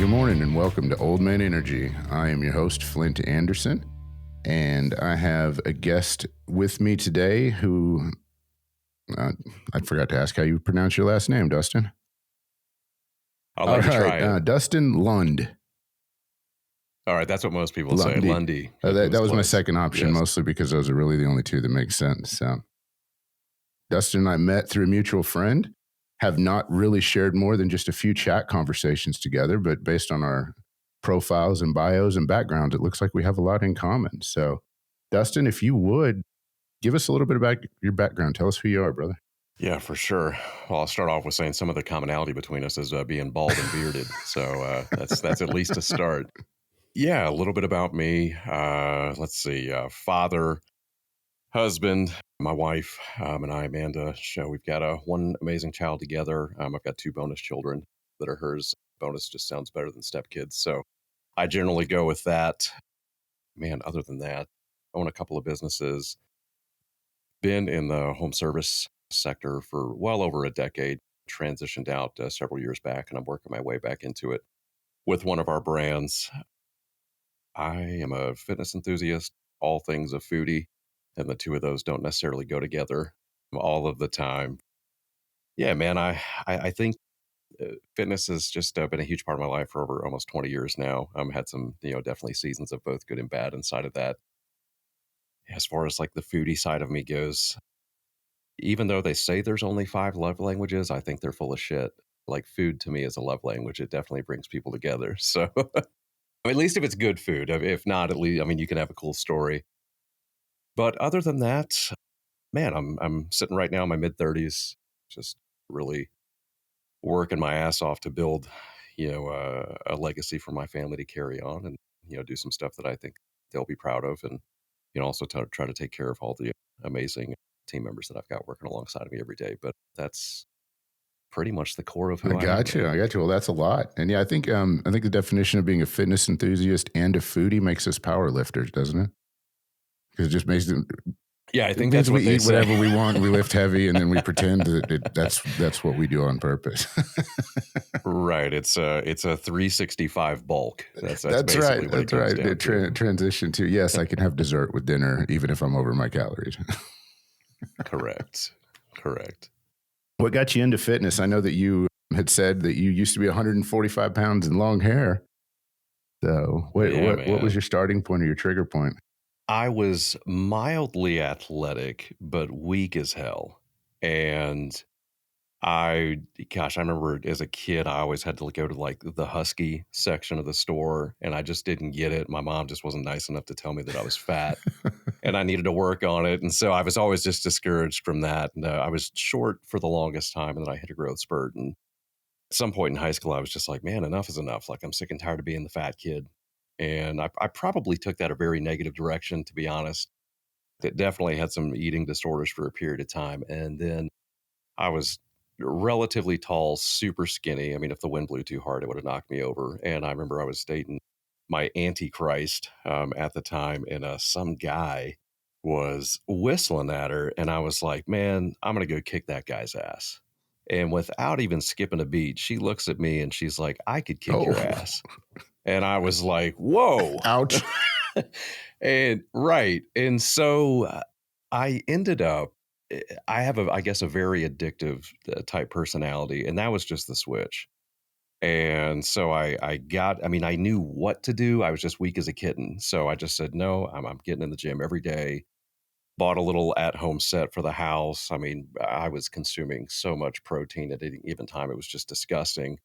Good morning and welcome to Old Man Energy. I am your host, Flint Anderson, and I have a guest with me today who, I forgot to ask how you pronounce your last name, Dustin. I'll let you try it. Dustin Lunde. All right, that's what most people say. Lunde. That was my second option, yes. Mostly because those are really the only two that make sense. So, Dustin and I met through a mutual friend, have not really shared more than just a few chat conversations together, but based on our profiles and bios and backgrounds, it looks like we have a lot in common. So, Dustin, if you would, give us a little bit about your background. Tell us who you are, brother. Yeah, for sure. Well, I'll start off with saying some of the commonality between us is being bald and bearded. So that's at least a start. Yeah, a little bit about me. Let's see. Father, husband, my wife, and I, Amanda. We've got one amazing child together. I've got two bonus children that are hers. Bonus just sounds better than stepkids. So I generally go with that. Man, other than that, I own a couple of businesses. Been in the home service sector for well over a decade. Transitioned out several years back, and I'm working my way back into it with one of our brands. I am a fitness enthusiast, all things a foodie, and the two of those don't necessarily go together all of the time. Yeah, man, I think fitness has just been a huge part of my life for over almost 20 years now. Had some, definitely seasons of both good and bad inside of that. As far as like the foodie side of me goes, even though they say there's only 5 love languages, I think they're full of shit. Like food to me is a love language. It definitely brings people together. So at least if it's good food. If not, at least, you can have a cool story. But other than that, man, I'm sitting right now in my mid-30s, just really working my ass off to build, a legacy for my family to carry on and, do some stuff that I think they'll be proud of. And, also try to take care of all the amazing team members that I've got working alongside of me every day. But that's pretty much the core of who I am. I got you. Well, that's a lot. And yeah, I think the definition of being a fitness enthusiast and a foodie makes us power lifters, doesn't it? Because it just makes them. Yeah, I think that's what we eat whatever we want. We lift heavy, and then we pretend that that's what we do on purpose. Right. It's a 365 bulk. That's right. That's right. Transition to yes, I can have dessert with dinner even if I'm over my calories. Correct. What got you into fitness? I know that you had said that you used to be 145 pounds and long hair. So what was your starting point or your trigger point? I was mildly athletic, but weak as hell. And I remember as a kid, I always had to go to like the Husky section of the store, and I just didn't get it. My mom just wasn't nice enough to tell me that I was fat and I needed to work on it. And so I was always just discouraged from that. And I was short for the longest time, and then I hit a growth spurt. And at some point in high school, I was just like, man, enough is enough. Like, I'm sick and tired of being the fat kid. And I probably took that a very negative direction, to be honest. It definitely had some eating disorders for a period of time. And then I was relatively tall, super skinny. If the wind blew too hard, it would have knocked me over. And I remember I was dating my Antichrist at the time, and some guy was whistling at her. And I was like, man, I'm going to go kick that guy's ass. And without even skipping a beat, she looks at me and she's like, I could kick your ass. And I was like, whoa. Ouch. And right. And so I ended up, I have a very addictive type personality. And that was just the switch. And so I knew what to do. I was just weak as a kitten. So I just said, no, I'm getting in the gym every day. Bought a little at-home set for the house. I was consuming so much protein at any given time. It was just disgusting.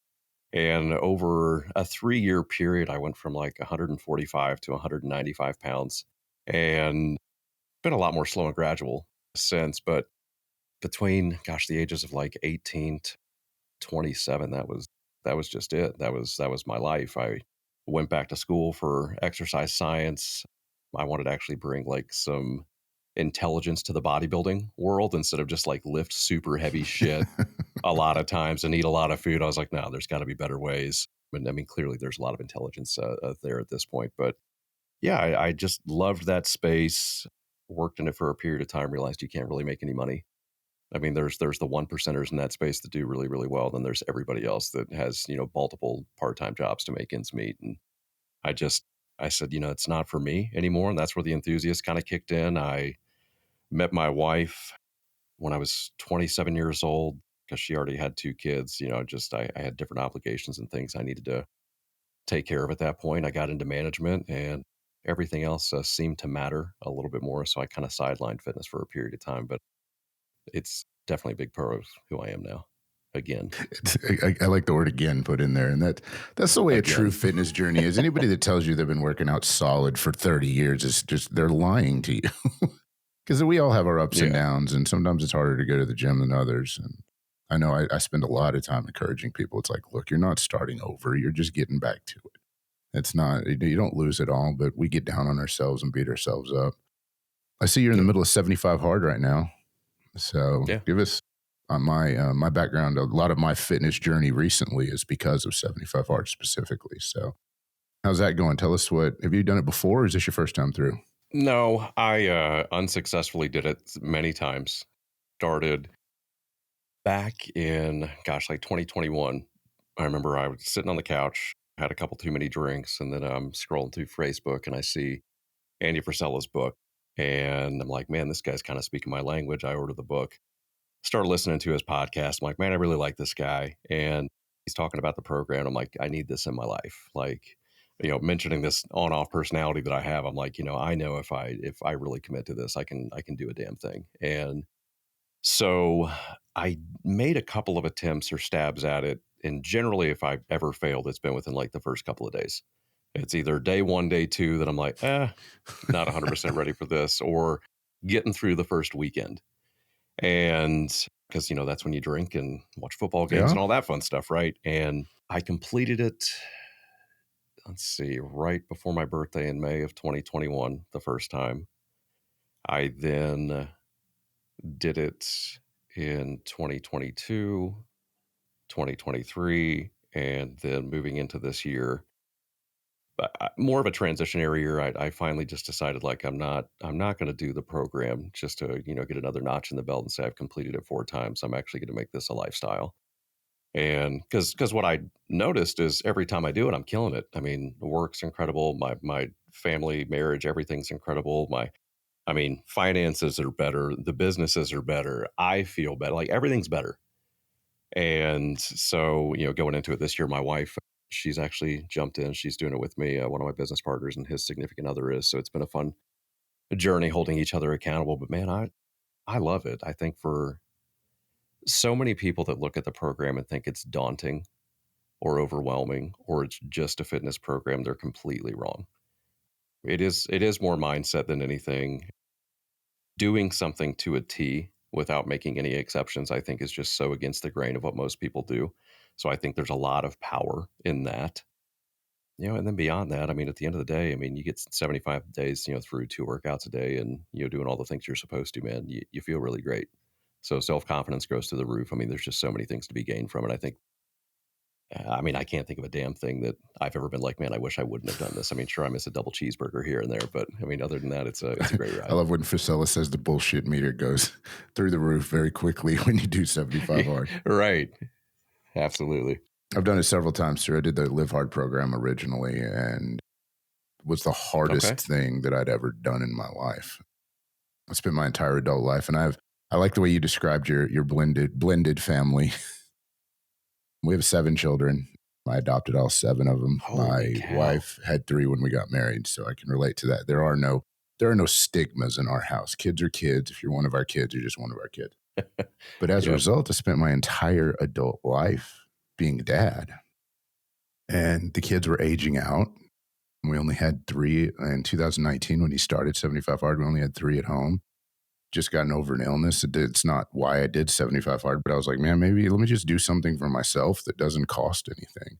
And over a 3-year period, I went from like 145 to 195 pounds, and been a lot more slow and gradual since. But between, the ages of like 18 to 27, that was just it. That was my life. I went back to school for exercise science. I wanted to actually bring like some intelligence to the bodybuilding world instead of just like lift super heavy shit a lot of times and eat a lot of food. I was like, no, there's got to be better ways. Clearly there's a lot of intelligence there at this point. But yeah, I just loved that space, worked in it for a period of time, realized you can't really make any money I mean, there's the one percenters in that space that do really, really well. Then there's everybody else that has, multiple part-time jobs to make ends meet. And I just, I said, it's not for me anymore. And that's where the enthusiast kind of kicked in. I met my wife when I was 27 years old because she already had two kids. I had different obligations and things I needed to take care of at that point. I got into management and everything else seemed to matter a little bit more. So I kind of sidelined fitness for a period of time, but it's definitely a big part of who I am now. Again, I like the word again put in there. And that's the way a true again. fitness journey is. Anybody that tells you they've been working out solid for 30 years is just, they're lying to you. Because we all have our ups and Yeah. downs, and sometimes it's harder to go to the gym than others. And I know I spend a lot of time encouraging people. It's like, look, you're not starting over. You're just getting back to it. It's not, you don't lose it all, but we get down on ourselves and beat ourselves up. I see you're in the middle of 75 hard right now. So Yeah. give us on my background. A lot of my fitness journey recently is because of 75 hard specifically. So how's that going? Tell us have you done it before, or is this your first time through? No, I unsuccessfully did it many times. Started back in, like 2021. I remember I was sitting on the couch, had a couple too many drinks, and then I'm scrolling through Facebook and I see Andy Frisella's book. And I'm like, man, this guy's kind of speaking my language. I ordered the book, started listening to his podcast. I'm like, man, I really like this guy. And he's talking about the program. I'm like, I need this in my life. Like, mentioning this on-off personality that I have, I'm like, I know if I really commit to this, I can do a damn thing. And so I made a couple of attempts or stabs at it. And generally, if I've ever failed, it's been within like the first couple of days. It's either day one, day two that I'm like, not 100% ready for this, or getting through the first weekend. And because, that's when you drink and watch football games and all that fun stuff, right? And I completed it, let's see, right before my birthday in May of 2021, the first time. I then did it in 2022, 2023, and then moving into this year. But more of a transitionary year. I finally just decided like I'm not going to do the program just to get another notch in the belt and say I've completed it 4 times. I'm actually going to make this a lifestyle. And because what I noticed is every time I do it, I'm killing it. I mean, the work's incredible. My family, marriage, everything's incredible. Finances are better. The businesses are better. I feel better. Like everything's better. And so, going into it this year, my wife, she's actually jumped in. She's doing it with me. One of my business partners and his significant other is. So it's been a fun journey holding each other accountable. But man, I love it. I think for so many people that look at the program and think it's daunting or overwhelming or it's just a fitness program, they're completely wrong. It is more mindset than anything. Doing something to a T without making any exceptions, I think, is just so against the grain of what most people do. So I think there's a lot of power in that. And then beyond that, at the end of the day, you get 75 days, through 2 workouts a day and, doing all the things you're supposed to, man, you feel really great. So self-confidence goes through the roof. There's just so many things to be gained from it. I think, I can't think of a damn thing that I've ever been like, man, I wish I wouldn't have done this. Sure, I miss a double cheeseburger here and there, but other than that, it's a great ride. I love when Frisella says the bullshit meter goes through the roof very quickly when you do 75 hard. Right. Absolutely. I've done it several times, sir. I did the Live Hard program originally, and it was the hardest thing that I'd ever done in my life. I spent my entire adult life, and I like the way you described your blended family. We have 7 children. I adopted all 7 of them. Holy my cow. wife had 3 when we got married, so I can relate to that. There are no stigmas in our house. Kids are kids. If you're one of our kids, you're just one of our kids. But as a result, I spent my entire adult life being a dad. And the kids were aging out. We only had 3 in 2019 when he started 75 hard. We only had 3 at home. Just gotten over an illness. It's not why I did 75 hard, but I was like, man, maybe let me just do something for myself that doesn't cost anything.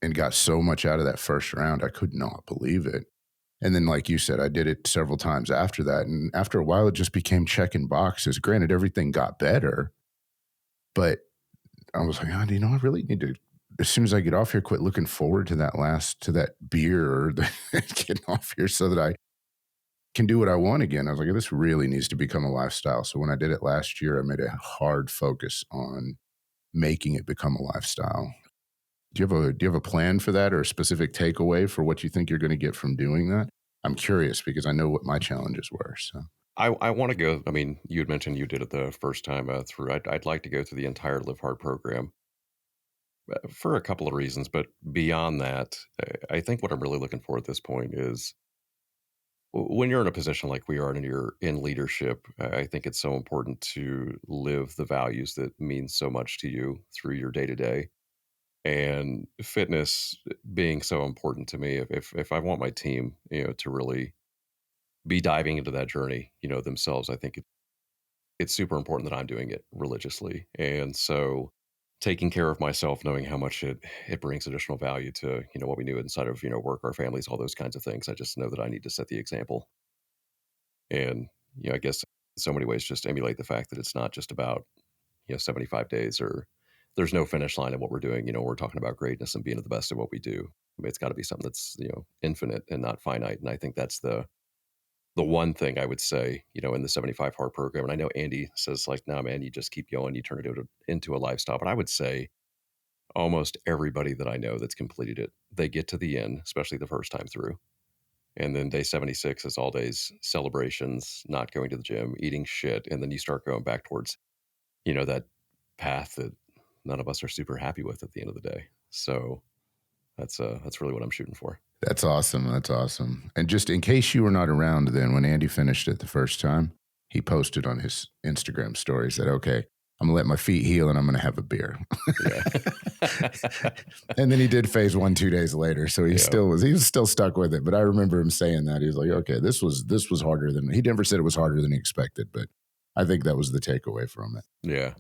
And got so much out of that first round. I could not believe it. And then, like you said, I did it several times after that. And after a while, it just became checking boxes. Granted, everything got better, but I was like, I really need to, as soon as I get off here, quit looking forward to that beer or getting off here so that I can do what I want again. I was like, this really needs to become a lifestyle. So when I did it last year, I made a hard focus on making it become a lifestyle. Do you have a plan for that or a specific takeaway for what you think you're going to get from doing that? I'm curious because I know what my challenges were. So I want to go. I mean, you had mentioned you did it the first time through. I'd like to go through the entire Live Hard program for a couple of reasons. But beyond that, I think what I'm really looking for at this point is when you're in a position like we are and you're in leadership, I think it's so important to live the values that mean so much to you through your day to day. And fitness being so important to me, if I want my team, to really be diving into that journey, themselves, I think it's super important that I'm doing it religiously. And so taking care of myself, knowing how much it brings additional value to, what we do inside of, work, our families, all those kinds of things. I just know that I need to set the example. And, I guess in so many ways just emulate the fact that it's not just about, 75 days or there's no finish line of what we're doing. We're talking about greatness and being the best at what we do. I mean, it's got to be something that's, infinite and not finite. And I think that's the one thing I would say, in the 75 hard program. And I know Andy says like, no, man, you just keep going, you turn it into a lifestyle. But I would say almost everybody that I know that's completed it, they get to the end, especially the first time through. And then day 76 is all days celebrations, not going to the gym, eating shit. And then you start going back towards, that path that none of us are super happy with at the end of the day. So that's really what I'm shooting for. that's awesome. That's awesome. And just in case you were not around then, when Andy finished it the first time, he posted on his Instagram story, said, okay, I'm going to let my feet heal and I'm going to have a beer. Yeah. And then he did phase 1 2 days later. So he was still stuck with it. But I remember him saying that. He was like, okay, this was harder than, he never said it was harder than he expected, but I think that was the takeaway from it. Yeah.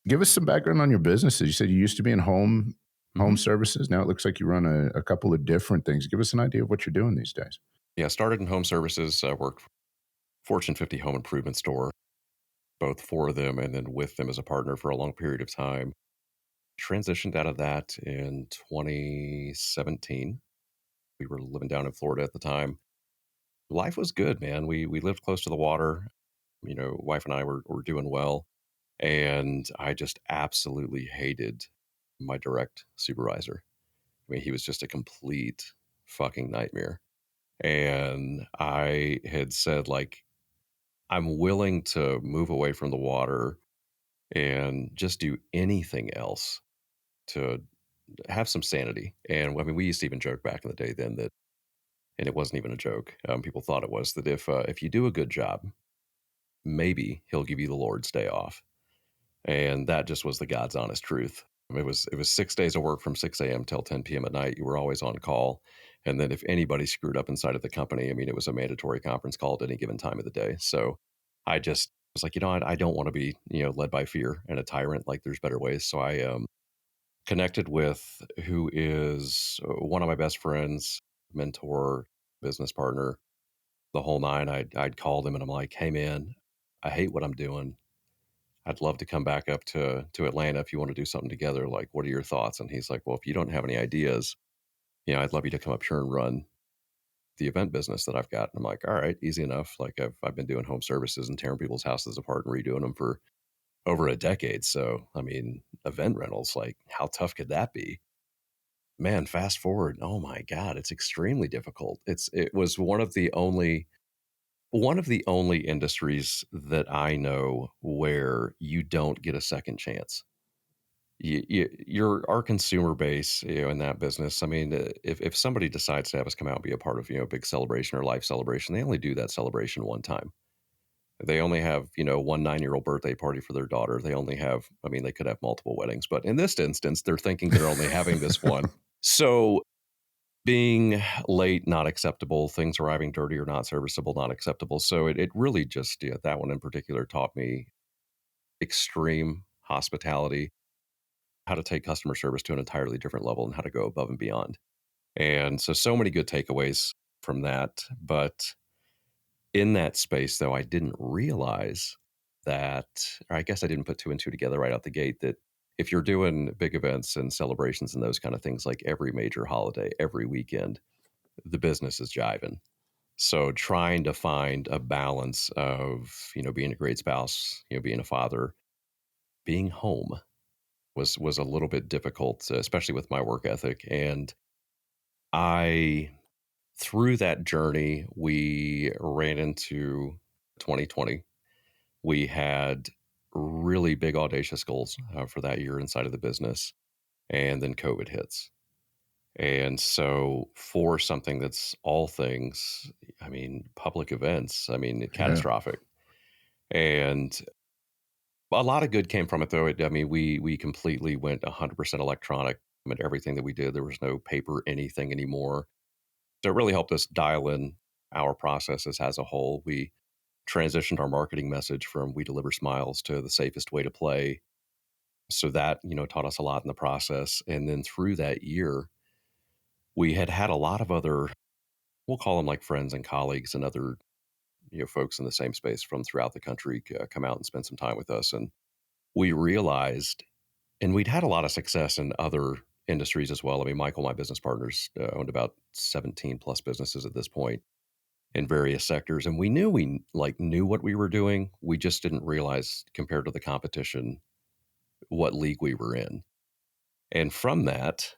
Give us some background on your businesses. You said you used to be in home services. Now it looks like you run a couple of different things. Give us an idea of what you're doing these days. Yeah. Started in home services, worked Fortune 50 home improvement store, both for them and then with them as a partner for a long period of time. Transitioned out of that in 2017. We were living down in Florida at the time. Life was good, man. We lived close to the water. Wife and I were doing well. And I just absolutely hated my direct supervisor. I mean, he was just a complete fucking nightmare. And I had said, like, I'm willing to move away from the water and just do anything else to have some sanity. And I mean, we used to even joke back in the day then that, and it wasn't even a joke. People thought it was that if you do a good job, maybe he'll give you the Lord's day off. And that just was the God's honest truth. It was 6 days of work from 6 a.m. till 10 p.m. at night. You were always on call. And then if anybody screwed up inside of the company, I mean, it was a mandatory conference call at any given time of the day. So I just was like, I don't want to be, led by fear and a tyrant. Like there's better ways. So I connected with who is one of my best friends, mentor, business partner, the whole nine. I'd called him and I'm like, hey man, I hate what I'm doing. I'd love to come back up to Atlanta if you want to do something together. Like, what are your thoughts? And he's like, well, if you don't have any ideas, I'd love you to come up here and run the event business that I've got. And I'm like, all right, easy enough. Like I've been doing home services and tearing people's houses apart and redoing them for over a decade. So, I mean, event rentals, like how tough could that be? Man, fast forward. Oh my God, it's extremely difficult. It was one of the only industries that I know where you don't get a second chance. You're our consumer base, in that business. I mean, if somebody decides to have us come out and be a part of, a big celebration or life celebration, they only do that celebration one time. They only have, one 9-year-old birthday party for their daughter. They only have, I mean, they could have multiple weddings, but in this instance, they're thinking they're only having this one. So being late, not acceptable. Things arriving dirty or not serviceable, not acceptable. So it really just, that one in particular taught me extreme hospitality, how to take customer service to an entirely different level and how to go above and beyond. And so many good takeaways from that. But in that space, though, I didn't realize that, or I guess I didn't put two and two together right out the gate, that if you're doing big events and celebrations and those kind of things, like every major holiday, every weekend, the business is jiving. So trying to find a balance of, being a great spouse, being a father, being home was a little bit difficult, especially with my work ethic. And I through that journey, we ran into 2020. We had really big audacious goals for that year inside of the business, and then COVID hits. And so for something that's all things, public events, Yeah. catastrophic. And a lot of good came from it, though. We completely went 100% electronic. Everything that we did, there was no paper anything anymore. So it really helped us dial in our processes as a whole. We transitioned our marketing message from "we deliver smiles" to "the safest way to play." So that, taught us a lot in the process. And then through that year, we had a lot of other, we'll call them like friends and colleagues and other, folks in the same space from throughout the country come out and spend some time with us. And we realized, and we'd had a lot of success in other industries as well. Michael, my business partners, owned about 17 plus businesses at this point in various sectors. And we knew what we were doing. We just didn't realize, compared to the competition, what league we were in. And from that,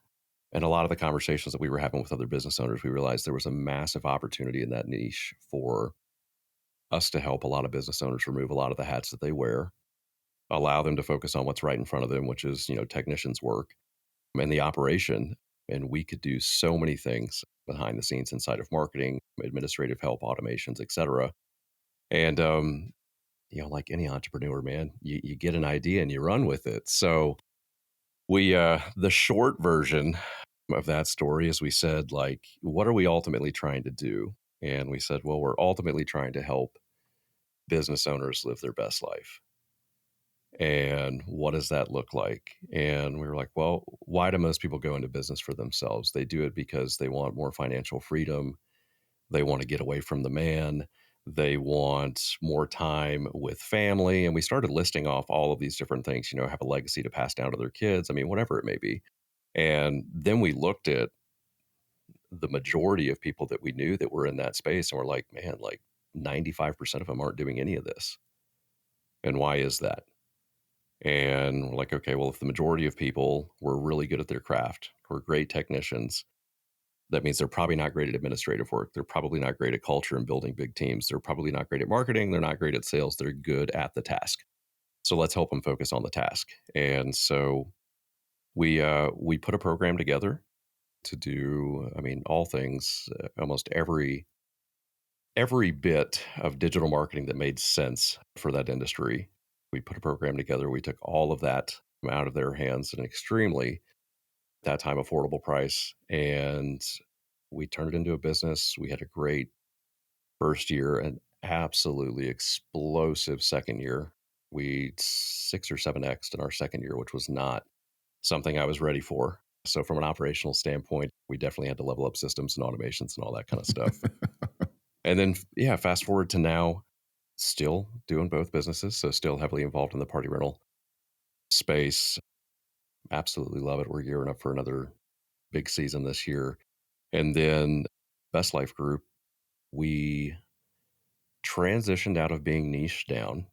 and a lot of the conversations that we were having with other business owners, we realized there was a massive opportunity in that niche for us to help a lot of business owners remove a lot of the hats that they wear, allow them to focus on what's right in front of them, which is, technicians' work and the operation. And we could do so many things behind the scenes inside of marketing, administrative help, automations, et cetera. And, like any entrepreneur, man, you get an idea and you run with it. So the short version of that story is we said, like, what are we ultimately trying to do? And we said, well, we're ultimately trying to help business owners live their best life. And what does that look like? And we were like, well, why do most people go into business for themselves? They do it because they want more financial freedom. They want to get away from the man. They want more time with family. And we started listing off all of these different things, have a legacy to pass down to their kids. Whatever it may be. And then we looked at the majority of people that we knew that were in that space, and we're like, man, like 95% of them aren't doing any of this. And why is that? And we're like, okay, well, if the majority of people were really good at their craft, were great technicians, that means they're probably not great at administrative work. They're probably not great at culture and building big teams. They're probably not great at marketing. They're not great at sales. They're good at the task. So let's help them focus on the task. And so we put a program together to do, all things, almost every bit of digital marketing that made sense for that industry. We put a program together. We took all of that out of their hands at an extremely, at that time, affordable price. And we turned it into a business. We had a great first year, an absolutely explosive second year. We 6 or 7x in our second year, which was not something I was ready for. So from an operational standpoint, we definitely had to level up systems and automations and all that kind of stuff. And then, fast forward to now, still doing both businesses. So still heavily involved in the party rental space. Absolutely love it. We're gearing up for another big season this year. And then Best Life Group, we transitioned out of being niche down.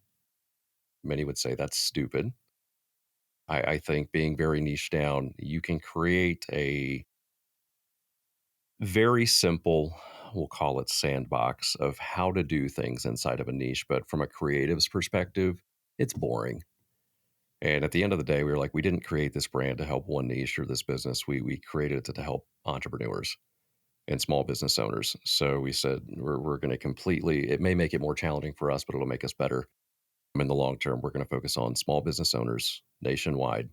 Many would say that's stupid. I think being very niche down, you can create a very simple, we'll call it sandbox, of how to do things inside of a niche. But from a creative's perspective, it's boring. And at the end of the day, we were like, we didn't create this brand to help one niche or this business. We created it to help entrepreneurs and small business owners. So we said, we're going to completely, it may make it more challenging for us, but it'll make us better. In the long term, we're going to focus on small business owners nationwide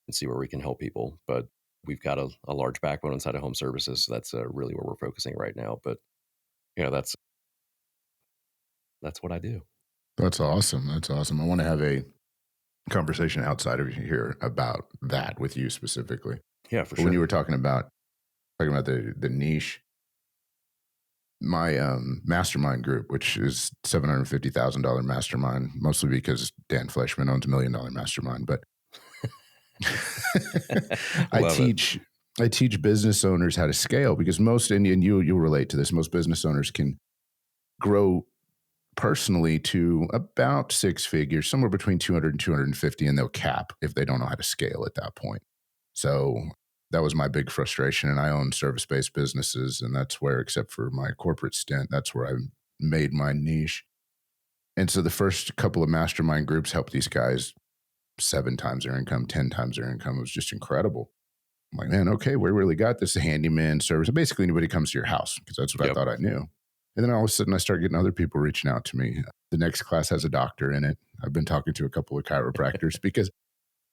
and see where we can help people. But we've got a large backbone inside of home services. So that's really where we're focusing right now. But that's what I do. That's awesome. That's awesome. I want to have a conversation outside of here about that with you specifically. Yeah, for But when you sure. were talking about the niche, my mastermind group, which is $750,000 mastermind, mostly because Dan Fleshman owns $1 million mastermind. But I Love it. teach I teach business owners how to scale because most, and you'll relate to this, most business owners can grow personally to about six figures, somewhere between 200 and 250, and they'll cap if they don't know how to scale at that point. So that was my big frustration. And I own service-based businesses, and that's where, except for my corporate stint, that's where I made my niche. And so the first couple of mastermind groups helped these guys 7 times their income, 10 times their income. It was just incredible. I'm like, man, okay, we really got this. A handyman service. Basically, anybody comes to your house because that's what I Yep. thought I knew. And then all of a sudden, I start getting other people reaching out to me. The next class has a doctor in it. I've been talking to a couple of chiropractors because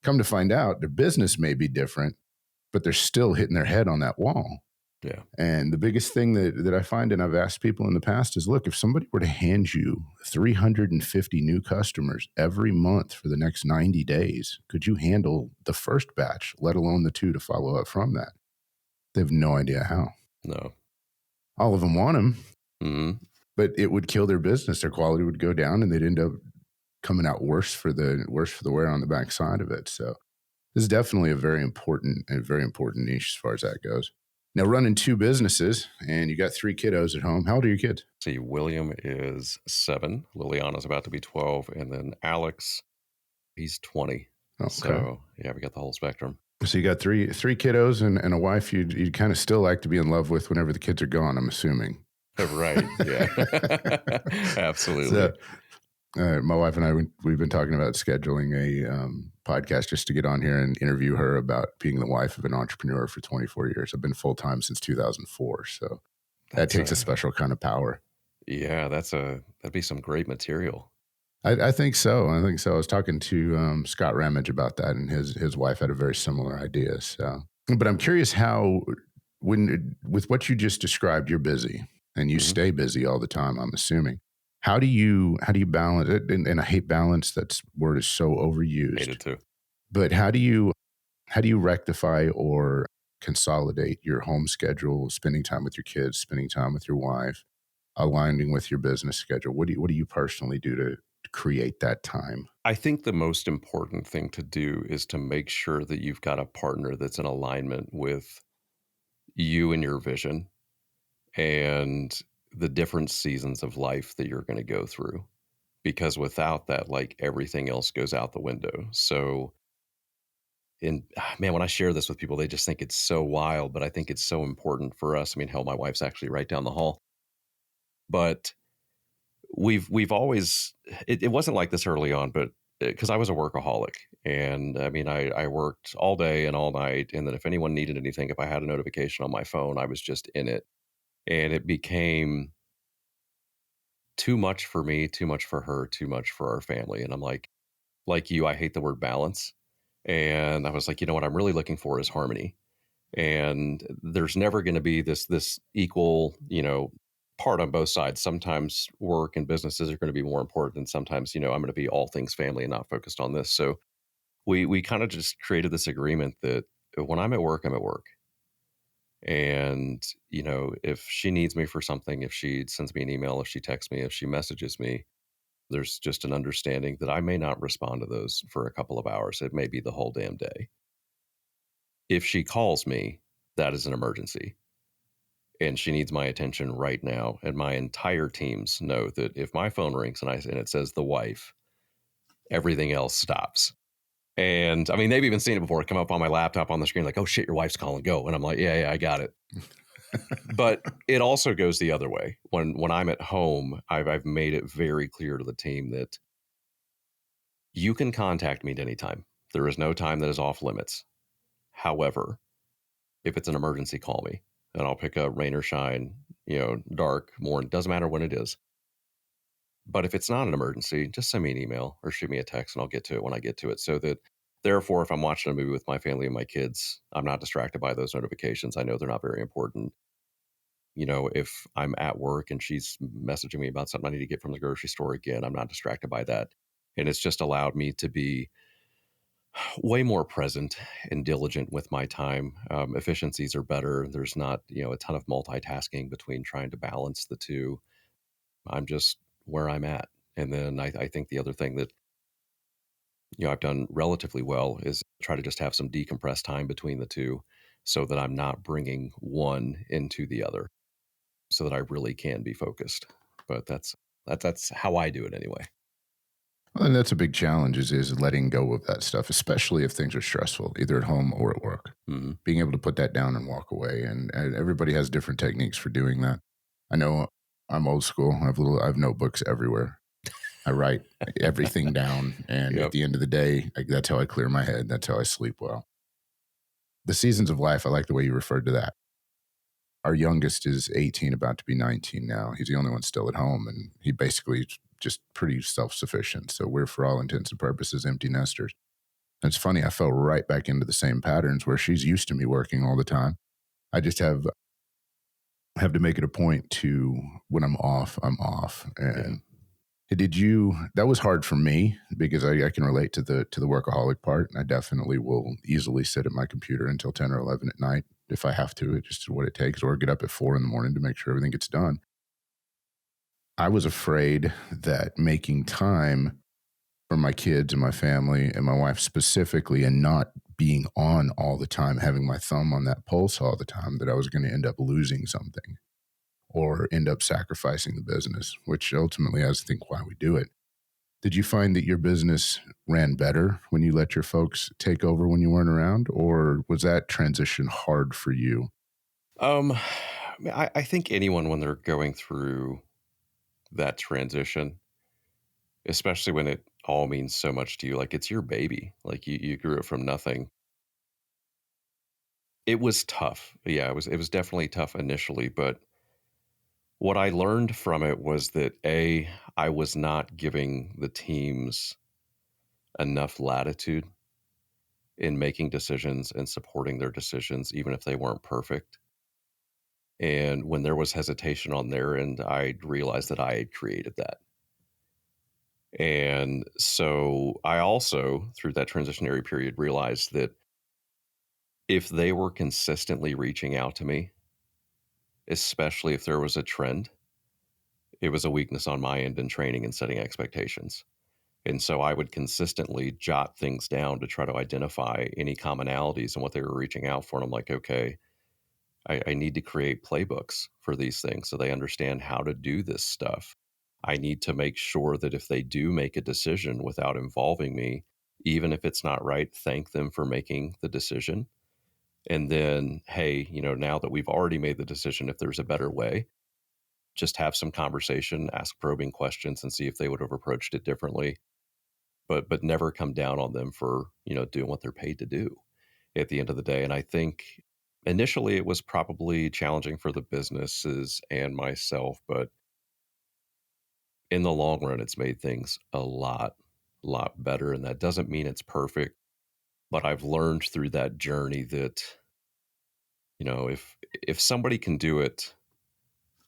come to find out, their business may be different, but they're still hitting their head on that wall. Yeah. And the biggest thing that I find, and I've asked people in the past, is look, if somebody were to hand you 350 new customers every month for the next 90 days, could you handle the first batch, let alone the 2 to follow up from that? They have no idea how. No. All of them want them, Mm-hmm. but it would kill their business. Their quality would go down, and they'd end up coming out worse for the wear on the backside of it. So this is definitely a very important niche as far as that goes. Now, running 2 businesses, and you got 3 kiddos at home. How old are your kids? See, William is 7, Liliana's about to be 12, and then Alex, he's 20. Okay. So yeah, we got the whole spectrum. So you got three kiddos and a wife you'd kind of still like to be in love with whenever the kids are gone, I'm assuming. Right. Yeah. Absolutely. So, my wife and I, we've been talking about scheduling a podcast just to get on here and interview her about being the wife of an entrepreneur for 24 years. I've been full-time since 2004. So that takes a special kind of power. Yeah, that'd be some great material. I think so. I was talking to Scott Ramage about that, and his wife had a very similar idea. So, but I'm curious how, with what you just described, you're busy and you stay busy all the time, I'm assuming. How do you balance it? And I hate balance. That word is so overused. Hate it too. But how do you rectify or consolidate your home schedule, spending time with your kids, spending time with your wife, aligning with your business schedule? What do you personally do to create that time? I think the most important thing to do is to make sure that you've got a partner that's in alignment with you and your vision and the different seasons of life that you're going to go through. Because without that, like everything else goes out the window. So, man, when I share this with people, they just think it's so wild, but I think it's so important for us. I mean, hell, my wife's actually right down the hall. But we've always, it wasn't like this early on, but because I was a workaholic, and I mean, I worked all day and all night, and then if anyone needed anything, if I had a notification on my phone, I was just in it, and it became too much for me, too much for her, too much for our family. And I'm like you, I hate the word balance, and I was like, you know what I'm really looking for is harmony, and there's never going to be this equal, part on both sides. Sometimes work and businesses are going to be more important, and sometimes, I'm going to be all things family and not focused on this. So we kind of just created this agreement that when I'm at work, I'm at work. And, if she needs me for something, if she sends me an email, if she texts me, if she messages me, there's just an understanding that I may not respond to those for a couple of hours. It may be the whole damn day. If she calls me, that is an emergency, and she needs my attention right now. And my entire teams know that if my phone rings and it says the wife, everything else stops. And I mean, they've even seen it before, come up on my laptop on the screen, like, oh shit, your wife's calling, go. And I'm like, yeah, I got it. But it also goes the other way. When I'm at home, I've made it very clear to the team that you can contact me at any time. There is no time that is off limits. However, if it's an emergency, call me, and I'll pick up rain or shine, dark, morning, doesn't matter when it is. But if it's not an emergency, just send me an email or shoot me a text, and I'll get to it when I get to it. So that, therefore, if I'm watching a movie with my family and my kids, I'm not distracted by those notifications. I know they're not very important. If I'm at work and she's messaging me about something I need to get from the grocery store, again, I'm not distracted by that. And it's just allowed me to be way more present and diligent with my time. Efficiencies are better. There's not, a ton of multitasking between trying to balance the two. I'm just where I'm at. And then I think the other thing that, I've done relatively well is try to just have some decompressed time between the two. so that I'm not bringing one into the other so that I really can be focused. But that's how I do it anyway. Well, and that's a big challenge is letting go of that stuff, especially if things are stressful, either at home or at work. Mhm. Being able to put that down and walk away, and everybody has different techniques for doing that. I know I'm old school. I have notebooks everywhere. I write everything down, and at Yep. the end of the day, that's how I clear my head. That's how I sleep well. The seasons of life, I like the way you referred to that. Our youngest is 18, about to be 19 now. He's the only one still at home, and he basically is just pretty self sufficient. So we're, for all intents and purposes, empty nesters. And it's funny, I fell right back into the same patterns where she's used to me working all the time. I just have to make it a point to, when I'm off, I'm off. Yeah. And did you? That was hard for me because I can relate to the workaholic part. I definitely will easily sit at my computer until 10 or 11 at night if I have to. It's just what it takes, or get up at 4 in the morning to make sure everything gets done. I was afraid that making time for my kids and my family and my wife specifically, and not being on all the time, having my thumb on that pulse all the time, that I was going to end up losing something or end up sacrificing the business, which ultimately is, I think, why we do it. Did you find that your business ran better when you let your folks take over when you weren't around, or was that transition hard for you? Um, I think anyone when they're going through that transition, especially when it all means so much to you, like it's your baby, like you grew it from nothing. It was tough. Yeah, it was definitely tough initially, but what I learned from it was that I was not giving the teams enough latitude in making decisions and supporting their decisions, even if they weren't perfect. And when there was hesitation on their end, I realized that I had created that. And so I also, through that transitionary period, realized that if they were consistently reaching out to me, especially if there was a trend, it was a weakness on my end in training and setting expectations. And so I would consistently jot things down to try to identify any commonalities and what they were reaching out for. And I'm like, okay, I need to create playbooks for these things so they understand how to do this stuff. I need to make sure that if they do make a decision without involving me, even if it's not right, thank them for making the decision. And then, hey, now that we've already made the decision, if there's a better way, just have some conversation, ask probing questions, and see if they would have approached it differently. But never come down on them for doing what they're paid to do at the end of the day. And I think initially it was probably challenging for the businesses and myself, but in the long run, it's made things a lot better. And that doesn't mean it's perfect, but I've learned through that journey that, if somebody can do it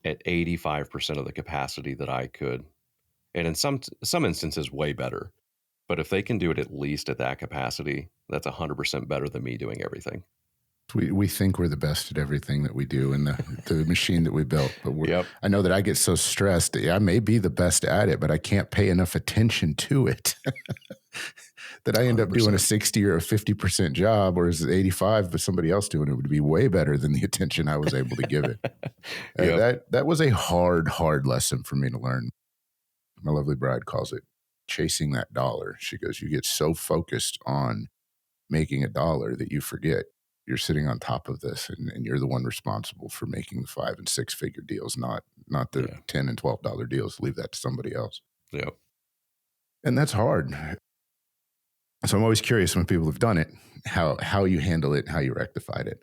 at 85% of the capacity that I could, and in some instances way better, but if they can do it at least at that capacity, that's 100% better than me doing everything. We think we're the best at everything that we do in the machine that we built, but Yep. I know that I get so stressed. I may be the best at it, but I can't pay enough attention to it that I end up doing a 100%. 60 or a 50% job, or is it 85, but somebody else doing it would be way better than the attention I was able to give it. Yep. That was a hard lesson for me to learn. My lovely bride calls it chasing that dollar. She goes, you get so focused on making a dollar that you forget you're sitting on top of this, and you're the one responsible for making the 5 and 6 figure deals, not the Yeah. $10 and $12 deals. Leave that to somebody else. Yep. And that's hard. So I'm always curious when people have done it, how you handle it, how you rectified it.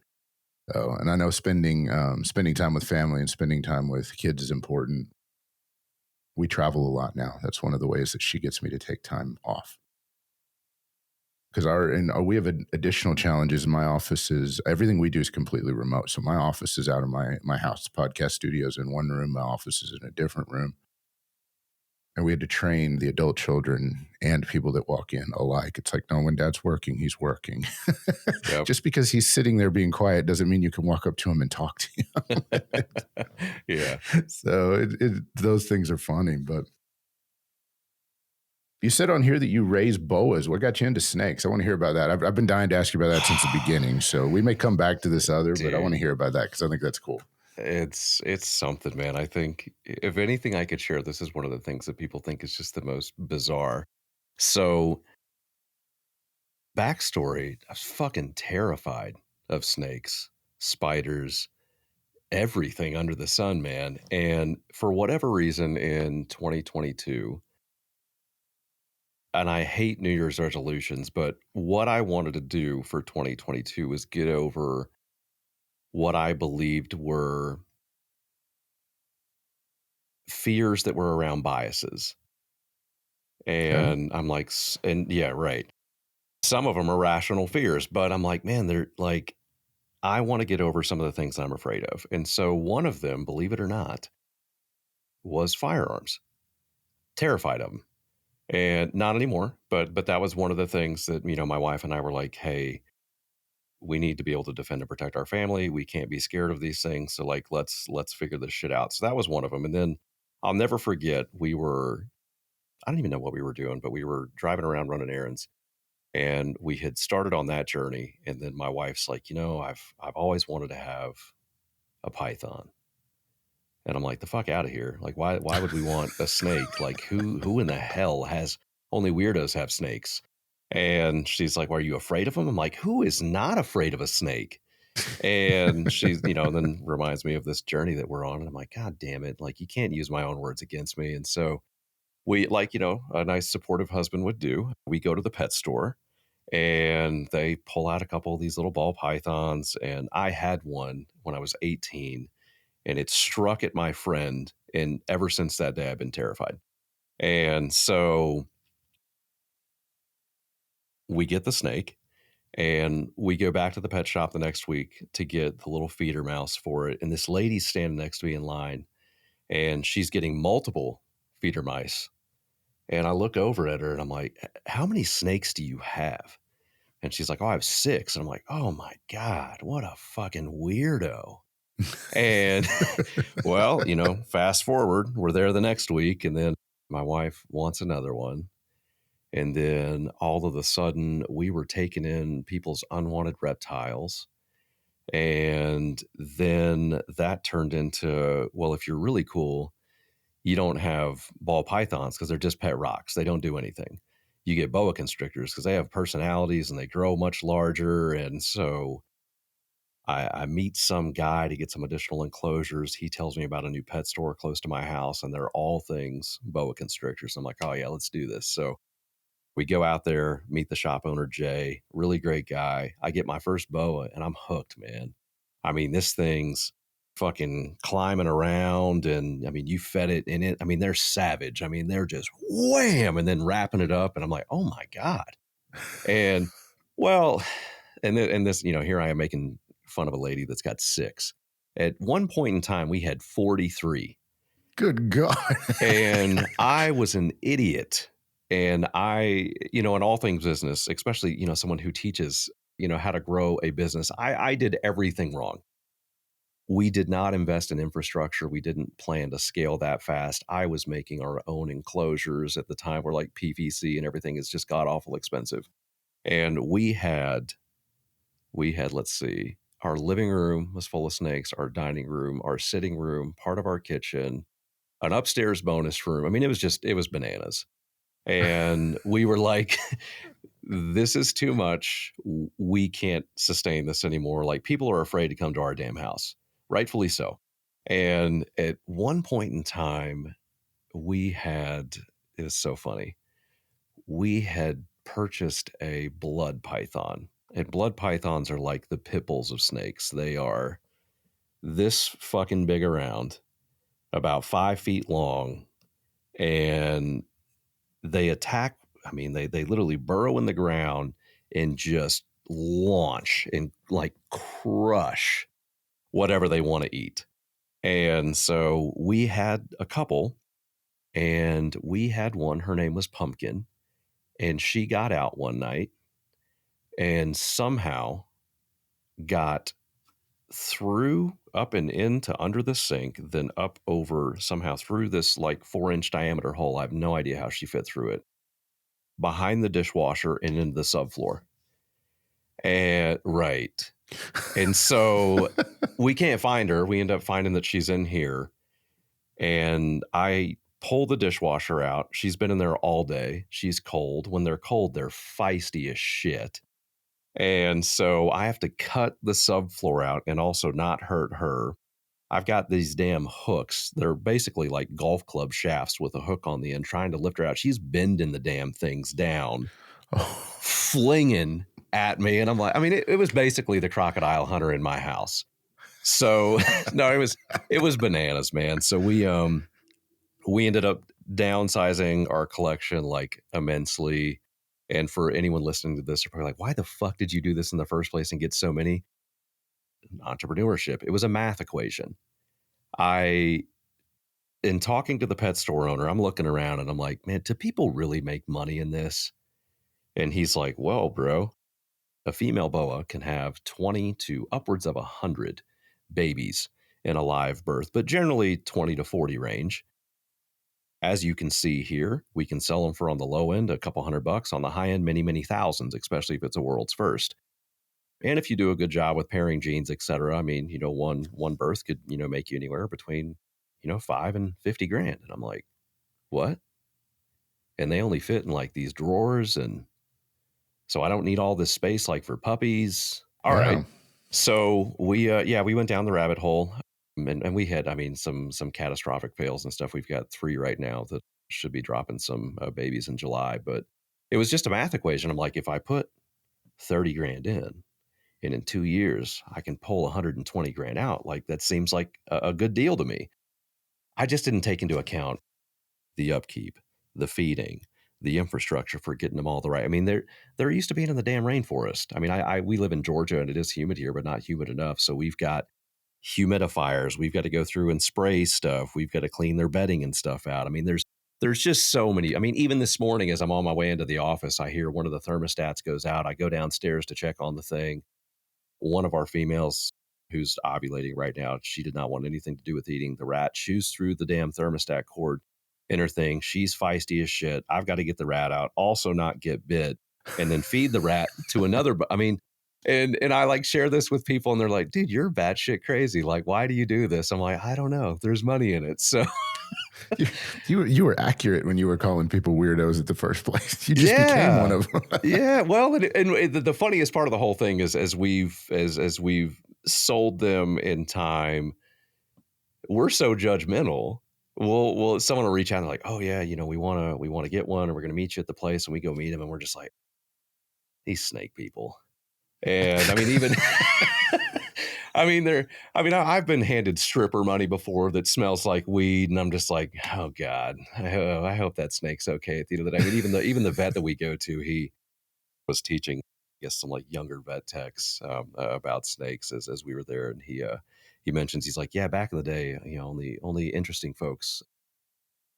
And I know spending time with family and spending time with kids is important. We travel a lot now. That's one of the ways that she gets me to take time off. Because we have additional challenges in my office. Is everything we do is completely remote. So my office is out of my house. Podcast studio's in one room. My office is in a different room. And we had to train the adult children and people that walk in alike. It's like, no, when dad's working, he's working. Yep. Just because he's sitting there being quiet doesn't mean you can walk up to him and talk to him. Yeah. So those things are funny, but You said on here that you raise boas. What got you into snakes? I want to hear about that. I've been dying to ask you about that since the beginning. So we may come back to this other, but I want to Dude, hear about that because I think that's cool. it's something, man. I think if anything I could share, this is one of the things that people think is just the most bizarre. So, backstory, I was fucking terrified of snakes, spiders, everything under the sun, man. And for whatever reason in 2022, and I hate New Year's resolutions, but what I wanted to do for 2022 was get over what I believed were fears that were around biases. Okay. And I'm like, and yeah, right. Some of them are rational fears, but I'm like, man, they're like, I want to get over some of the things I'm afraid of. And so one of them, believe it or not, was firearms. Terrified of them. And not anymore, but that was one of the things that, my wife and I were like, hey, we need to be able to defend and protect our family. We can't be scared of these things. So like let's figure this shit out. So that was one of them. And then I'll never forget, I don't even know what we were doing, but we were driving around running errands and we had started on that journey. And then my wife's like, I've always wanted to have a python. And I'm like, the fuck out of here. Like, why would we want a snake? Like, who in the hell has, only weirdos have snakes? And she's like, well, are you afraid of them? I'm like, who is not afraid of a snake? And she's, then reminds me of this journey that we're on. And I'm like, God damn it. Like, you can't use my own words against me. And so we, like, a nice supportive husband would do, we go to the pet store and they pull out a couple of these little ball pythons. And I had one when I was 18 and it struck at my friend. And ever since that day, I've been terrified. And so we get the snake and we go back to the pet shop the next week to get the little feeder mouse for it. And this lady's standing next to me in line and she's getting multiple feeder mice. And I look over at her and I'm like, how many snakes do you have? And she's like, oh, I have 6. And I'm like, oh my God, what a fucking weirdo. And well, fast forward, we're there the next week. And then my wife wants another one. And then all of a sudden, we were taking in people's unwanted reptiles. And then that turned into, well, if you're really cool, you don't have ball pythons because they're just pet rocks. They don't do anything. You get boa constrictors because they have personalities and they grow much larger. And so I meet some guy to get some additional enclosures. He tells me about a new pet store close to my house, and they're all things boa constrictors. I'm like, oh, yeah, let's do this. So we go out there, meet the shop owner, Jay, really great guy. I get my first boa and I'm hooked, man. I mean, this thing's fucking climbing around and I mean, you fed it in it. I mean, they're savage. I mean, they're just wham and then wrapping it up. And I'm like, oh my God. And well, and this, here I am making fun of a lady that's got 6. At one point in time, we had 43. Good God. And I was an idiot. And I, in all things business, especially, someone who teaches, how to grow a business, I did everything wrong. We did not invest in infrastructure. We didn't plan to scale that fast. I was making our own enclosures at the time where like PVC and everything is just god awful expensive. And we had, let's see, our living room was full of snakes, our dining room, our sitting room, part of our kitchen, an upstairs bonus room. I mean, it was bananas. And we were like, this is too much. We can't sustain this anymore. Like, people are afraid to come to our damn house, rightfully so. And at one point in time, it was so funny. We had purchased a blood python, and blood pythons are like the pit bulls of snakes. They are this fucking big around, about 5 feet long, and they attack. I mean, they literally burrow in the ground and just launch and like crush whatever they want to eat. And so we had a couple, and we had one. Her name was Pumpkin, and she got out one night and somehow got through up and into under the sink, then up over somehow through this like 4-inch diameter hole. I have no idea how she fit through it. behind the dishwasher and into the subfloor. And right. And so we can't find her. We end up finding that she's in here. And I pull the dishwasher out. She's been in there all day. She's cold. When they're cold, they're feisty as shit. And so I have to cut the subfloor out and also not hurt her. I've got these damn hooks. They're basically like golf club shafts with a hook on the end, trying to lift her out. She's bending the damn things down, flinging at me. And I'm like, I mean, it was basically the crocodile hunter in my house. So no, it was bananas, man. So we ended up downsizing our collection like immensely. And for anyone listening to this, they're probably like, why the fuck did you do this in the first place and get so many? Entrepreneurship. It was a math equation. In talking to the pet store owner, I'm looking around and I'm like, man, do people really make money in this? And he's like, well, bro, a female boa can have 20 to upwards of 100 babies in a live birth, but generally 20 to 40 range. As you can see here, we can sell them for on the low end, a couple $100, on the high end, many, many thousands, especially if it's a world's first. And if you do a good job with pairing genes, et cetera, I mean, one birth could, make you anywhere between, 5 and 50 grand. And I'm like, what? And they only fit in like these drawers. And so I don't need all this space like for puppies. All right. So we went down the rabbit hole and we had, some catastrophic fails and stuff. We've got 3 right now that should be dropping some babies in July, but it was just a math equation. I'm like, if I put 30 grand in, and in 2 years, I can pull 120 grand out. Like, that seems like a good deal to me. I just didn't take into account the upkeep, the feeding, the infrastructure for getting them all the right. I mean, they're used to being in the damn rainforest. I mean, we live in Georgia and it is humid here, but not humid enough. So we've got humidifiers. We've got to go through and spray stuff. We've got to clean their bedding and stuff out. I mean, there's just so many. I mean, even this morning, as I'm on my way into the office, I hear one of the thermostats goes out. I go downstairs to check on the thing. One of our females who's ovulating right now, she did not want anything to do with eating. The rat chews through the damn thermostat cord in her thing. She's feisty as shit. I've got to get the rat out, also not get bit, and then feed the rat to another. I mean, and I like share this with people and they're like, dude, you're batshit crazy. Like, why do you do this? I'm like, I don't know. There's money in it. So you were accurate when you were calling people weirdos at the first place. You just became one of them. Yeah. Well, and the funniest part of the whole thing is as we've sold them in time, we're so judgmental. Well, someone will reach out and they're like, oh yeah, we want to get one, and we're going to meet you at the place, and we go meet them, and we're just like, these snake people. And I mean, even I've been handed stripper money before that smells like weed, and I'm just like, oh God, I hope that snake's okay at the end of the day. I mean, even the vet that we go to, he was teaching, I guess, some like younger vet techs about snakes as we were there, and he mentions, he's like, yeah, back in the day, only interesting folks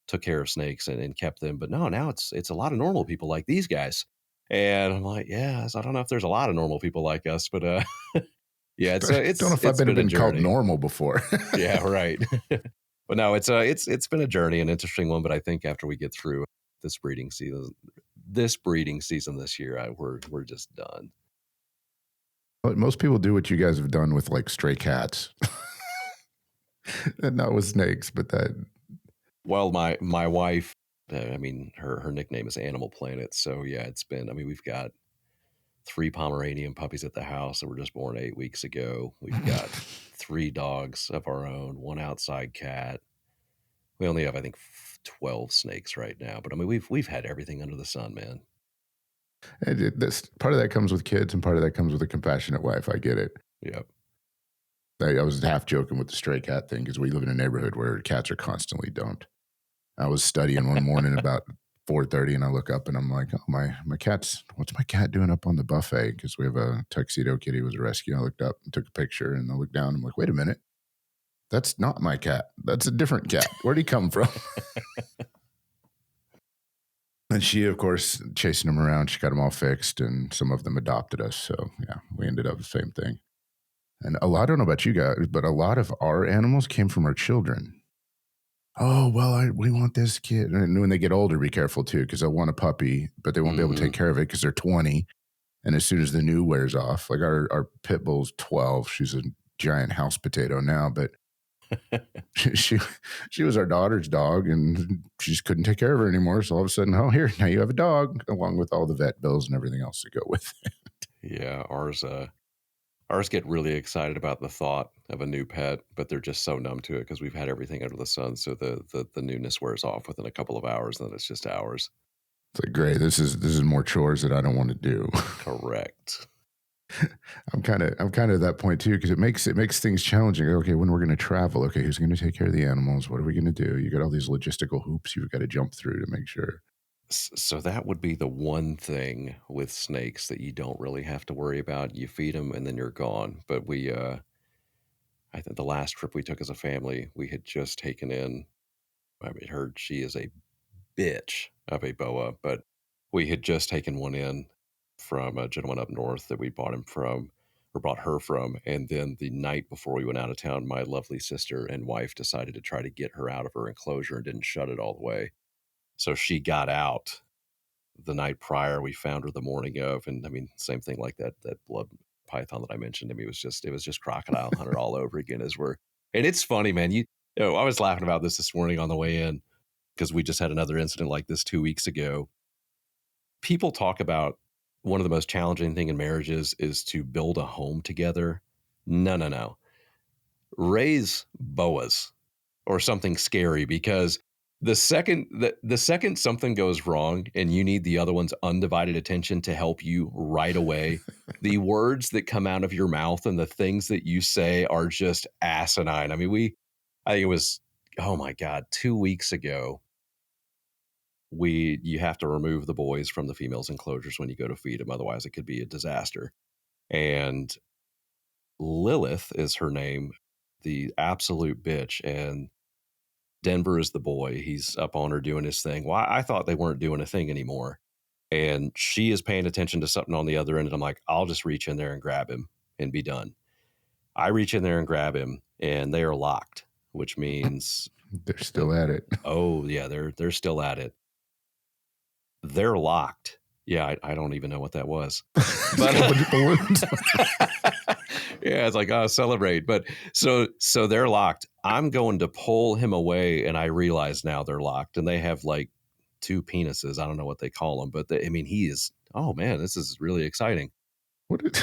took care of snakes and kept them, but no, now it's a lot of normal people like these guys. And I'm like, yeah, so I don't know if there's a lot of normal people like us, but yeah, it's don't know if I've been called normal before. Yeah, right. But no, it's been a journey, an interesting one. But I think after we get through this breeding season this year, we're just done. But most people do what you guys have done with like stray cats, and not with snakes, but that. Well, my wife, her nickname is Animal Planet. So yeah, it's been, we've got 3 Pomeranian puppies at the house that were just born 8 weeks ago. We've got 3 dogs of our own, 1 outside cat. We only have, I think, 12 snakes right now. But we've had everything under the sun, man. This part of that comes with kids, and part of that comes with a compassionate wife. I get it. Yep. I was half joking with the stray cat thing because we live in a neighborhood where cats are constantly dumped. I was studying one morning about 4:30, and I look up and I'm like, oh, my cat's, what's my cat doing up on the buffet? Because we have a tuxedo kitty who was a rescue. I looked up and took a picture, and I looked down. I'm like, wait a minute. That's not my cat. That's a different cat. Where'd he come from? And she, of course, chasing them around. She got them all fixed, and some of them adopted us. So yeah, we ended up the same thing. And I don't know about you guys, but a lot of our animals came from our children. Oh, well, we want this kid. And when they get older, be careful too, because they'll want a puppy, but they won't be able to take Hmm. care of it because they're 20. And as soon as the new wears off, like our pit bull's 12, she's a giant house potato now, but she she was our daughter's dog, and she just couldn't take care of her anymore. So all of a sudden, oh, here, now you have a dog, along with all the vet bills and everything else that go with it. Yeah, ours get really excited about the thought of a new pet, but they're just so numb to it because we've had everything under the sun. So the newness wears off within a couple of hours, and then it's just ours. It's like, great, this is more chores that I don't want to do. Correct. I'm kind of at that point too, because it makes things challenging. Okay, when we're going to travel, okay, who's going to take care of the animals? What are we going to do? You got all these logistical hoops you've got to jump through to make sure. So that would be the one thing with snakes that you don't really have to worry about. You feed them and then you're gone. But I think the last trip we took as a family, we had just taken in. I mean, heard she is a bitch of a boa, but we had just taken one in from a gentleman up north that we bought him from or bought her from. And then the night before we went out of town, my lovely sister and wife decided to try to get her out of her enclosure and didn't shut it all the way. So she got out the night prior. We found her the morning of, and I mean, same thing like that blood python that I mentioned. I mean, it was just crocodile hunter all over again. And it's funny, man. I was laughing about this morning on the way in because we just had another incident like this 2 weeks ago. People talk about one of the most challenging thing in marriages is to build a home together. No, no, no. Raise boas or something scary because the second something goes wrong and you need the other one's undivided attention to help you right away, the words that come out of your mouth and the things that you say are just asinine. I mean, I think it was, oh my God, 2 weeks ago, you have to remove the boys from the females enclosures when you go to feed them. Otherwise, it could be a disaster. And Lilith is her name, the absolute bitch. And Denver is the boy. He's up on her doing his thing. Well, I thought they weren't doing a thing anymore. And she is paying attention to something on the other end. And I'm like, I'll just reach in there and grab him and be done. I reach in there and grab him, and they are locked, which means, They're still at it. oh yeah, they're still at it. They're locked. Yeah, I don't even know what that was. But yeah, it's like, oh, celebrate. But so they're locked. I'm going to pull him away, and I realize now they're locked, and they have like two penises. I don't know what they call them, but I mean, he is. Oh man, this is really exciting. What is,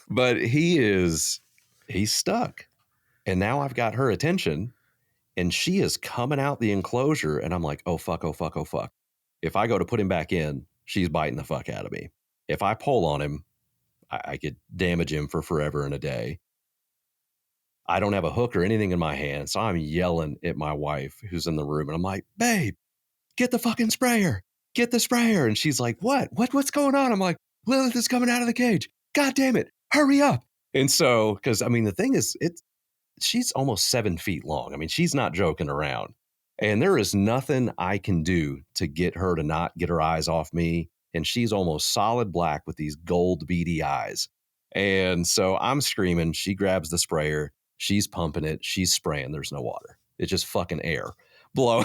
But he's stuck, and now I've got her attention, and she is coming out the enclosure, and I'm like, oh fuck, oh fuck, oh fuck. If I go to put him back in, she's biting the fuck out of me. If I pull on him, I could damage him for forever and a day. I don't have a hook or anything in my hand. So I'm yelling at my wife who's in the room. And I'm like, babe, get the fucking sprayer. Get the sprayer. And she's like, what? What's going on? I'm like, Lilith is coming out of the cage. God damn it. Hurry up. And so, because I mean, the thing is, she's almost 7 feet long. I mean, she's not joking around. And there is nothing I can do to get her to not get her eyes off me. And she's almost solid black with these gold beady eyes. And so I'm screaming. She grabs the sprayer. She's pumping it. She's spraying. There's no water. It's just fucking air blow.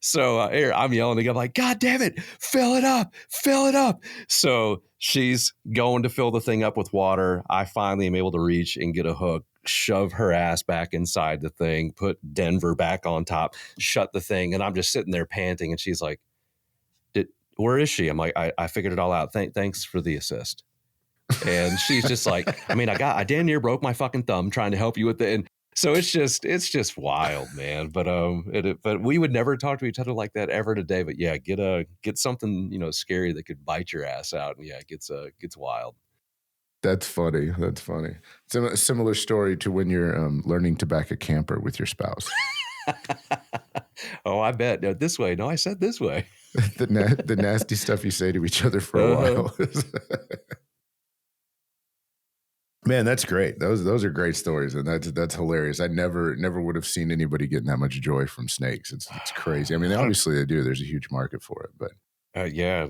So I'm yelling again, like, God damn it, fill it up, fill it up. So she's going to fill the thing up with water. I finally am able to reach and get a hook, shove her ass back inside the thing, put Denver back on top, shut the thing. And I'm just sitting there panting. And she's like, where is she? I'm like, I figured it all out. Thanks for the assist. And she's just like, I mean, I damn near broke my fucking thumb trying to help you with it. And so it's just wild, man. But we would never talk to each other like that ever today. But yeah, get something, scary that could bite your ass out. And yeah, it gets wild. That's funny. That's funny. Similar story to when you're learning to back a camper with your spouse. Oh, I bet. No, this way. No, I said this way. The nasty stuff you say to each other for a while. Man, that's great. Those are great stories, and that's hilarious. I never would have seen anybody getting that much joy from snakes. It's crazy. I mean, obviously they do. There's a huge market for it, but yeah,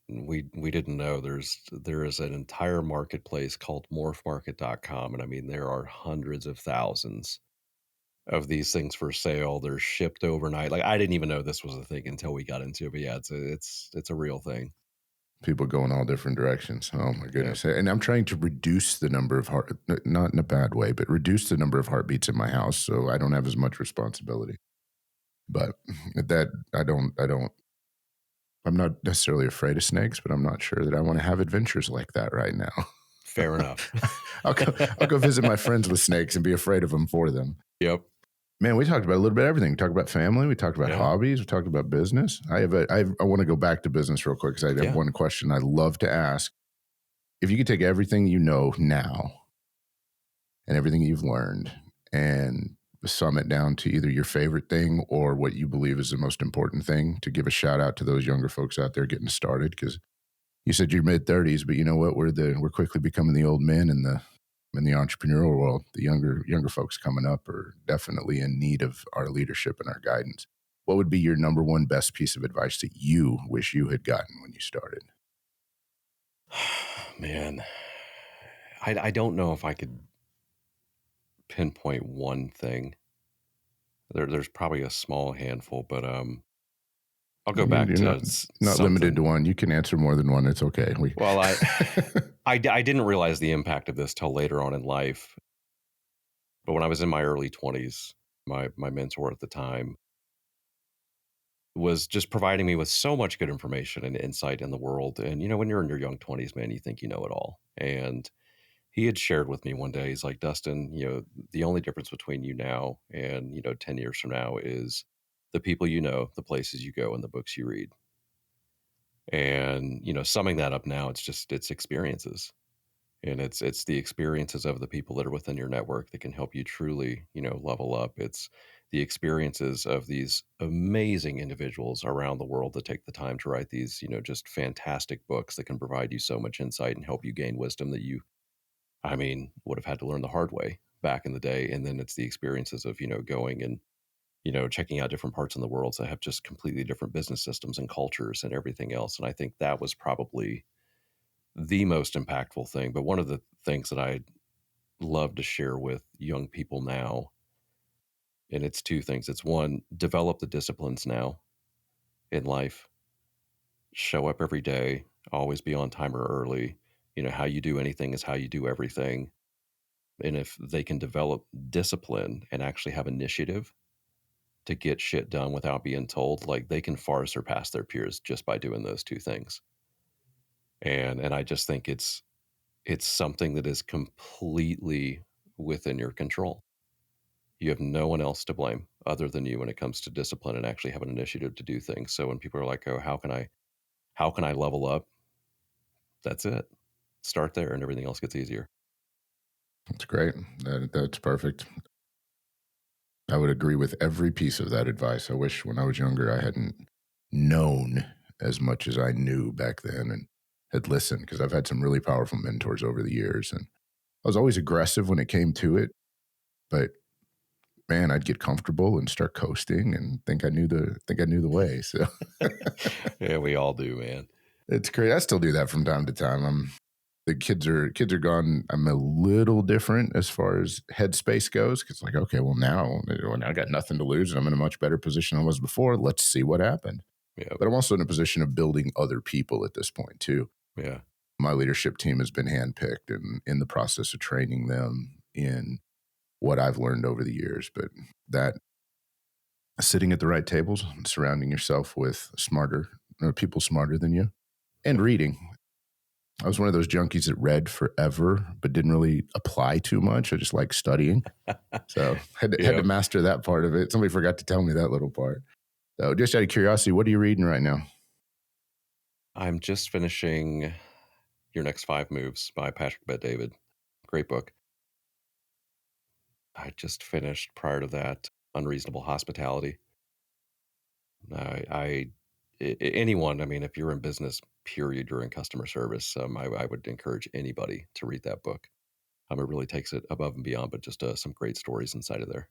we didn't know there is an entire marketplace called morphmarket.com, and I mean there are hundreds of thousands of these things for sale. They're shipped overnight. Like I didn't even know this was a thing until we got into it. But yeah, it's a real thing. People go in all different directions. Oh my Yeah. goodness. And I'm trying to reduce the number of heart, not in a bad way, but reduce the number of heartbeats in my house so I don't have as much responsibility. But that I'm not necessarily afraid of snakes, but I'm not sure that I want to have adventures like that right now. Fair enough. I'll go visit my friends with snakes and be afraid of them for them. Yep. Man, we talked about a little bit of everything. We talked about family. We talked about Yeah. hobbies. We talked about business. I want to go back to business real quick because I have one question I love to ask. If you could take everything you know now and everything you've learned and sum it down to either your favorite thing or what you believe is the most important thing, to give a shout out to those younger folks out there getting started, because you said you're mid-30s, but you know what? We're quickly becoming the old men in the entrepreneurial world. The younger folks coming up are definitely in need of our leadership and our guidance. What would be your number one best piece of advice that you wish you had gotten when you started? Man, I don't know if I could pinpoint one thing. There's probably a small handful, but I'll go back You're to not limited to something. one. You can answer more than one. It's okay. Well, I didn't realize the impact of this till later on in life. But when I was in my early 20s, my mentor at the time was just providing me with so much good information and insight in the world. And, when you're in your young 20s, man, you think you know it all. And he had shared with me one day, he's like, Dustin, the only difference between you now and, 10 years from now is the people you know, the places you go, and the books you read. And, summing that up now, it's experiences. And it's the experiences of the people that are within your network that can help you truly, level up. It's the experiences of these amazing individuals around the world that take the time to write these, just fantastic books that can provide you so much insight and help you gain wisdom that you, would have had to learn the hard way back in the day. And then it's the experiences of, going and, checking out different parts in the world that have just completely different business systems and cultures and everything else. And I think that was probably the most impactful thing. But one of the things that I love to share with young people now, and it's two things. It's one, develop the disciplines now in life. Show up every day, always be on time or early. How you do anything is how you do everything. And if they can develop discipline and actually have initiative to get shit done without being told, like they can far surpass their peers just by doing those two things. And I just think it's something that is completely within your control. You have no one else to blame other than you when it comes to discipline and actually have an initiative to do things. So when people are like, "Oh, how can I level up?" That's it. Start there and everything else gets easier. That's great. That's perfect. I would agree with every piece of that advice. I wish when I was younger I hadn't known as much as I knew back then and had listened, because I've had some really powerful mentors over the years. And I was always aggressive when it came to it, but man, I'd get comfortable and start coasting and think I knew the way. So Yeah, we all do, man. it's crazy. I still do that from time to time. The kids are gone. I'm a little different as far as headspace goes. Cause like, okay, well now I got nothing to lose and I'm in a much better position than I was before. Let's see what happened. Yeah. But I'm also in a position of building other people at this point too. Yeah. My leadership team has been handpicked and in the process of training them in what I've learned over the years. But that sitting at the right tables, surrounding yourself with people smarter than you, and reading. I was one of those junkies that read forever, but didn't really apply too much. I just like studying. So had to master that part of it. Somebody forgot to tell me that little part. So just out of curiosity, what are you reading right now? I'm just finishing Your Next 5 Moves by Patrick Bet-David. Great book. I just finished prior to that Unreasonable Hospitality. Anyone, if you're in business, period, you're in customer service, I would encourage anybody to read that book. It really takes it above and beyond, but just some great stories inside of there.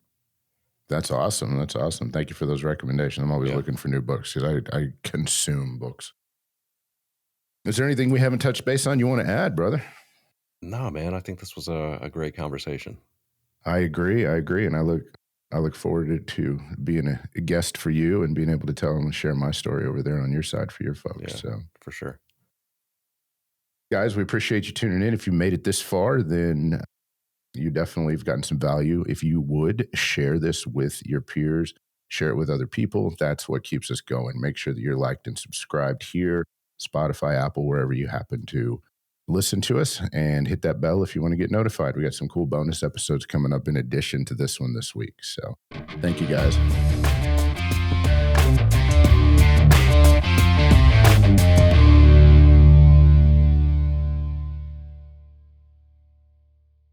That's awesome. That's awesome. Thank you for those recommendations. I'm always Yeah. looking for new books because I consume books. Is there anything we haven't touched base on you want to add, brother? No, man, I think this was a great conversation. I agree. And I look I look forward to being a guest for you and being able to tell and share my story over there on your side for your folks. Yeah, So, for sure. guys, we appreciate you tuning in. If you made it this far, then you definitely have gotten some value. If you would share this with your peers, share it with other people, that's what keeps us going. Make sure that you're liked and subscribed here, Spotify, Apple, wherever you happen to listen to us, and hit that bell if you want to get notified. We got some cool bonus episodes coming up in addition to this one this week. So thank you, guys.